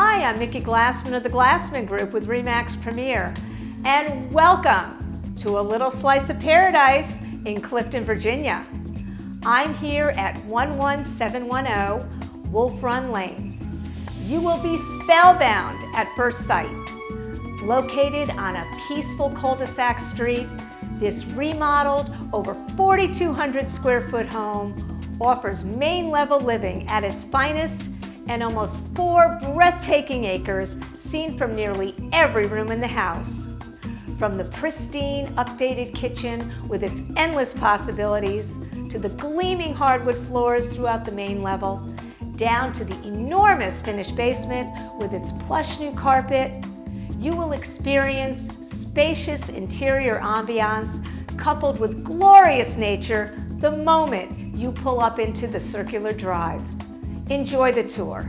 Hi, I'm Mickey Glassman of the Glassman Group with RE/MAX Premier, and welcome to a little slice of paradise in Clifton, Virginia. I'm here at 11710 Wolf Run Lane. You will be spellbound at first sight. Located on a peaceful cul-de-sac street, this remodeled, over 4,200 square foot home offers main level living at its finest and almost 4 breathtaking acres seen from nearly every room in the house. From the pristine, updated kitchen with its endless possibilities, to the gleaming hardwood floors throughout the main level, down to the enormous finished basement with its plush new carpet, you will experience spacious interior ambiance coupled with glorious nature the moment you pull up into the circular drive. Enjoy the tour.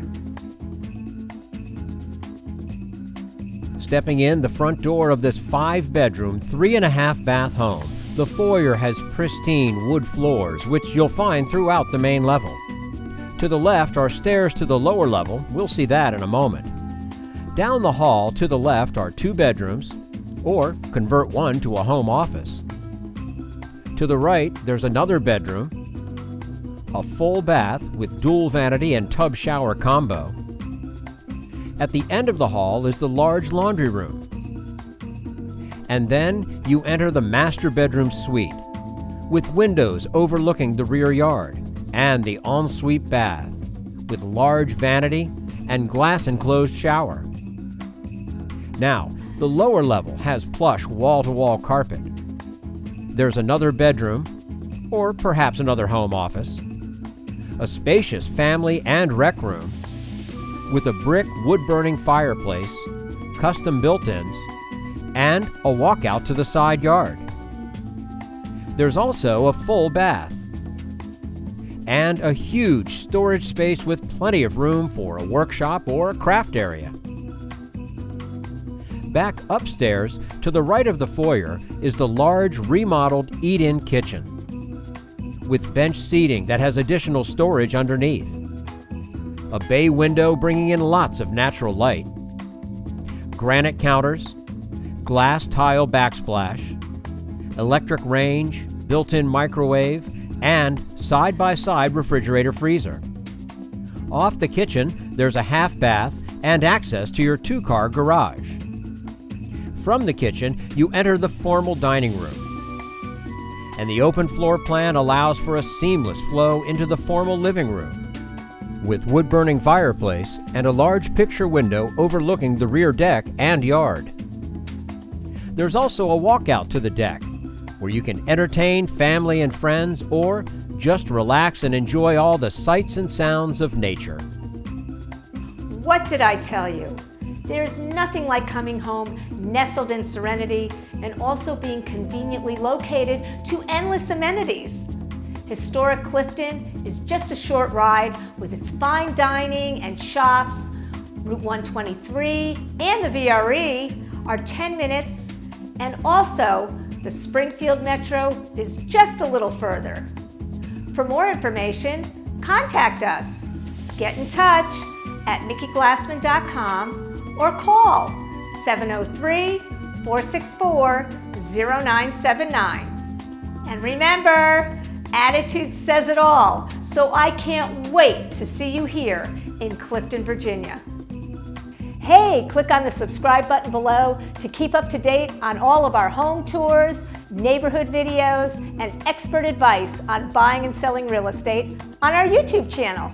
Stepping in the front door of this 5-bedroom, 3.5-bath home, the foyer has pristine wood floors, which you'll find throughout the main level. To the left are stairs to the lower level. We'll see that in a moment. Down the hall to the left are 2 bedrooms, or convert one to a home office. To the right, there's another bedroom, a full bath with dual vanity and tub shower combo. At the end of the hall is the large laundry room. And then you enter the master bedroom suite with windows overlooking the rear yard and the ensuite bath with large vanity and glass enclosed shower. Now, the lower level has plush wall-to-wall carpet. There's another bedroom, or perhaps another home office, a spacious family and rec room with a brick wood-burning fireplace, custom built-ins, and a walkout to the side yard. There's also a full bath and a huge storage space with plenty of room for a workshop or a craft area. Back upstairs to the right of the foyer is the large remodeled eat-in kitchen with bench seating that has additional storage underneath, a bay window bringing in lots of natural light, granite counters, glass tile backsplash, electric range, built-in microwave, and side-by-side refrigerator freezer. Off the kitchen, there's a half bath and access to your 2-car garage. From the kitchen, you enter the formal dining room, and the open floor plan allows for a seamless flow into the formal living room with wood-burning fireplace and a large picture window overlooking the rear deck and yard. There's also a walkout to the deck where you can entertain family and friends or just relax and enjoy all the sights and sounds of nature. What did I tell you? There's nothing like coming home nestled in serenity and also being conveniently located to endless amenities. Historic Clifton is just a short ride with its fine dining and shops. Route 123 and the VRE are 10 minutes, and also the Springfield Metro is just a little further. For more information, contact us. Get in touch at mickyglassman.com or call 703-464-0979. And remember, attitude says it all, so I can't wait to see you here in Clifton, Virginia. Hey, click on the subscribe button below to keep up to date on all of our home tours, neighborhood videos, and expert advice on buying and selling real estate on our YouTube channel.